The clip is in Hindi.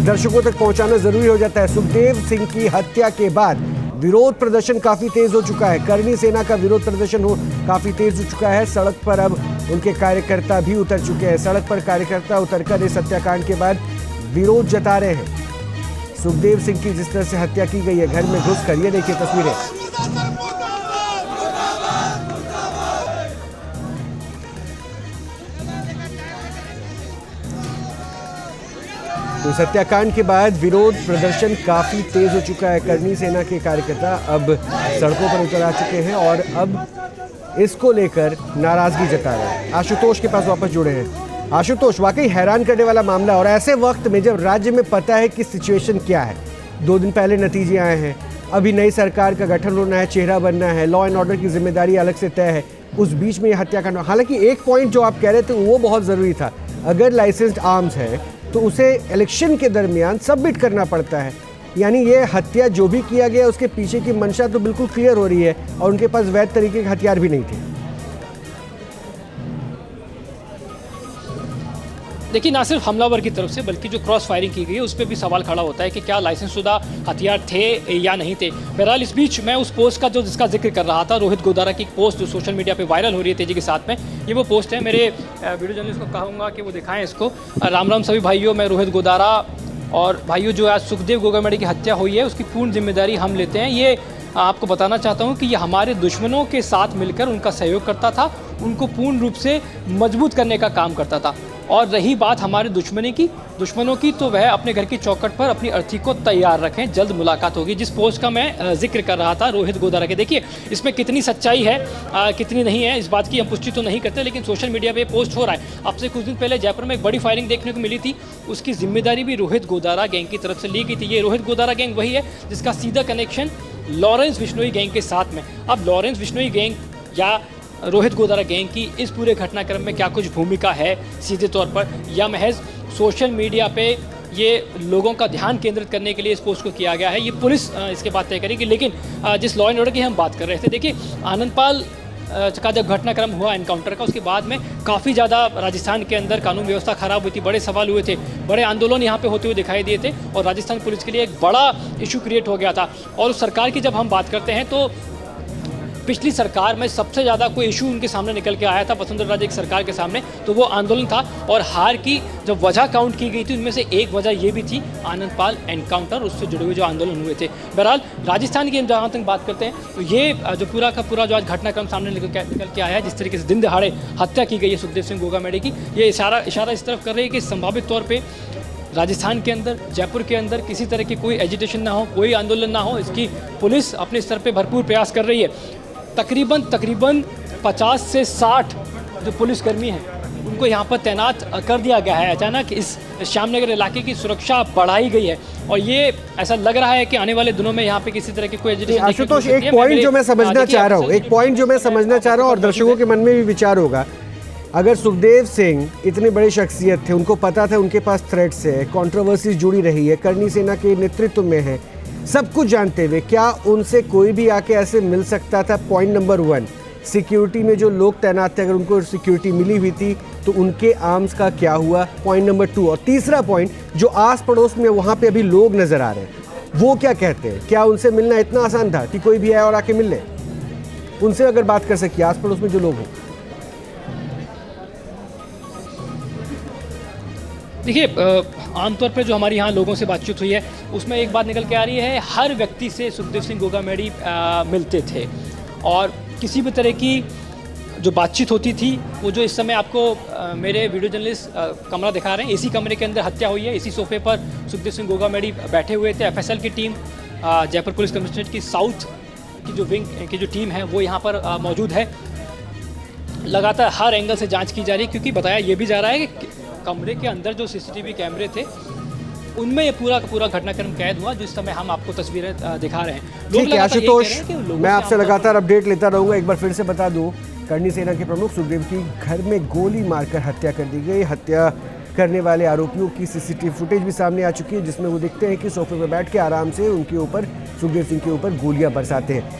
दर्शकों तक पहुंचाना जरूरी हो जाता है। सुखदेव सिंह की हत्या के बाद विरोध प्रदर्शन काफी तेज हो चुका है। करनी सेना का विरोध प्रदर्शन काफी तेज हो चुका है। सड़क पर अब उनके कार्यकर्ता भी उतर चुके हैं। सड़क पर कार्यकर्ता उतरकर इस हत्याकांड के बाद विरोध जता रहे हैं। सुखदेव सिंह की जिस तरह से हत्या की गई है घर में घुसकर, ये देखिए तस्वीरें। तो इस हत्याकांड के बाद विरोध प्रदर्शन काफी तेज हो चुका है। करनी सेना के कार्यकर्ता अब सड़कों पर उतर आ चुके हैं और अब इसको लेकर नाराजगी जता रहे हैं। आशुतोष के पास वापस जुड़े हैं। आशुतोष, वाकई हैरान करने वाला मामला, और ऐसे वक्त में जब राज्य में पता है कि सिचुएशन क्या है, 2 दिन पहले नतीजे आए हैं, अभी नई सरकार का गठन होना है, चेहरा बनना है, लॉ एंड ऑर्डर की जिम्मेदारी अलग से तय है, उस बीच में ये हत्याकांड। हालांकि एक पॉइंट जो आप कह रहे थे वो बहुत ज़रूरी था, अगर लाइसेंस्ड आर्म्स है तो उसे इलेक्शन के दरमियान सबमिट करना पड़ता है। यानी ये हत्या जो भी किया गया उसके पीछे की मंशा तो बिल्कुल क्लियर हो रही है और उनके पास वैध तरीके के हथियार भी नहीं थे। देखिए, ना सिर्फ हमलावर की तरफ से बल्कि जो क्रॉस फायरिंग की गई है उस पर भी सवाल खड़ा होता है कि क्या लाइसेंसशुदा हथियार थे या नहीं थे। बहरहाल इस बीच मैं उस पोस्ट का जिसका जिक्र कर रहा था, रोहित गोदारा की पोस्ट जो सोशल मीडिया पे वायरल हो रही है तेजी के साथ में, ये वो पोस्ट है। मेरे वीडियो जर्नलिस्ट को कहूँगा कि वो दिखाएं इसको। राम राम सभी भाइयों, मैं रोहित गोदारा। और भाइयों, जो आज सुखदेव गोगामेडी की हत्या हुई है उसकी पूर्ण जिम्मेदारी हम लेते हैं। ये आपको बताना चाहता हूँ कि ये हमारे दुश्मनों के साथ मिलकर उनका सहयोग करता था, उनको पूर्ण रूप से मजबूत करने का काम करता था। और रही बात हमारे दुश्मनों की, तो वह अपने घर की चौखट पर अपनी अर्थी को तैयार रखें, जल्द मुलाकात होगी। जिस पोस्ट का मैं जिक्र कर रहा था रोहित गोदारा के, देखिए इसमें कितनी सच्चाई है कितनी नहीं है इस बात की हम पुष्टि तो नहीं करते, लेकिन सोशल मीडिया पे पोस्ट हो रहा है। अब से कुछ दिन पहले जयपुर में एक बड़ी फायरिंग देखने को मिली थी, उसकी जिम्मेदारी भी रोहित गोदारा गैंग की तरफ से ली गई थी। ये रोहित गोदारा गैंग वही है जिसका सीधा कनेक्शन लॉरेंस बिश्नोई गैंग के साथ में। अब लॉरेंस बिश्नोई गैंग या रोहित गोदारा गैंग की इस पूरे घटनाक्रम में क्या कुछ भूमिका है सीधे तौर पर, या महज सोशल मीडिया पे ये लोगों का ध्यान केंद्रित करने के लिए इस पोस्ट को किया गया है, ये पुलिस इसके बाद तय करेगी। लेकिन जिस लॉ एंड ऑर्डर की हम बात कर रहे थे, देखिए आनंदपाल का जब घटनाक्रम हुआ एनकाउंटर का, उसके बाद में काफ़ी ज़्यादा राजस्थान के अंदर कानून व्यवस्था खराब हुई थी, बड़े सवाल हुए थे, बड़े आंदोलन यहाँ पे होते हुए दिखाई दिए थे और राजस्थान पुलिस के लिए एक बड़ा इशू क्रिएट हो गया था। और उस सरकार की जब हम बात करते हैं तो पिछली सरकार में सबसे ज़्यादा कोई इशू उनके सामने निकल के आया था वसुंधरा राजे की सरकार के सामने, तो वो आंदोलन था। और हार की जब वजह काउंट की गई थी उनमें से एक वजह ये भी थी आनंदपाल एनकाउंटर, उससे जुड़े हुए जो आंदोलन हुए थे। बहरहाल राजस्थान की जहाँ तक बात करते हैं तो ये जो पूरा का पूरा जो आज घटनाक्रम सामने निकल के आया है, जिस तरीके से दिन दहाड़े हत्या की गई है सुखदेव सिंह गोगामेडी की, ये इशारा इस तरफ कर रही है कि संभावित तौर पर राजस्थान के अंदर, जयपुर के अंदर किसी तरह की कोई एजिटेशन ना हो, कोई आंदोलन ना हो, इसकी पुलिस अपने स्तर पर भरपूर प्रयास कर रही है। तकरीबन 50 से 60 जो पुलिसकर्मी हैं उनको यहाँ पर तैनात कर दिया गया है। अचानक इस श्यामनगर इलाके की सुरक्षा बढ़ाई गई है और ये ऐसा लग रहा है कि आने वाले दिनों में यहाँ पे किसी तरह की कोई एजिटेशन। आशुतोष, एक पॉइंट जो मैं समझना चाह रहा हूँ, और दर्शकों के मन में भी विचार होगा, अगर सुखदेव सिंह इतनी बड़ी शख्सियत थे, उनको पता था उनके पास थ्रेट्स है, कंट्रोवर्सीज जुड़ी रही है, करनी सेना के नेतृत्व में है, सब कुछ जानते हुए क्या उनसे कोई भी आके ऐसे मिल सकता था? पॉइंट नंबर 1, सिक्योरिटी में जो लोग तैनात थे, अगर उनको सिक्योरिटी मिली हुई थी तो उनके आर्म्स का क्या हुआ? Point number 2। और तीसरा पॉइंट, जो आस पड़ोस में वहाँ पे अभी लोग नज़र आ रहे हैं, वो क्या कहते हैं? क्या उनसे मिलना इतना आसान था कि कोई भी आए और आके मिल ले? उनसे अगर बात कर सकिए, आस पड़ोस में जो लोग हैं। देखिए, आमतौर पर जो हमारे यहाँ लोगों से बातचीत हुई है उसमें एक बात निकल के आ रही है, हर व्यक्ति से सुखदेव सिंह गोगामेडी मिलते थे और किसी भी तरह की जो बातचीत होती थी वो जो इस समय आपको मेरे वीडियो जर्नलिस्ट कमरा दिखा रहे हैं, इसी कमरे के अंदर हत्या हुई है, इसी सोफे पर सुखदेव सिंह गोगामेडी बैठे हुए थे। FSL की टीम, जयपुर पुलिस कमिश्नरेट की साउथ की जो विंग की जो टीम है वो यहाँ पर मौजूद है। लगातार हर एंगल से जाँच की जा रही है, क्योंकि बताया ये भी जा रहा है कि कमरे के अंदर जो CCTV कैमरे थे उनमें ये पूरा का पूरा घटनाक्रम कैद हुआ, जिस समय हम आपको तस्वीरें दिखा रहे हैं। ठीक है आशुतोष, मैं आपसे लगातार अपडेट लेता रहूंगा। एक बार फिर से बता दूं, करनी सेना के प्रमुख सुखदेव की घर में गोली मारकर हत्या कर दी गई। हत्या करने वाले आरोपियों की CCTV फुटेज भी सामने आ चुकी है, जिसमें वो दिखते हैं कि सोफे पर बैठ के आराम से उनके ऊपर, सुखदेव सिंह के ऊपर गोलियां बरसाते हैं।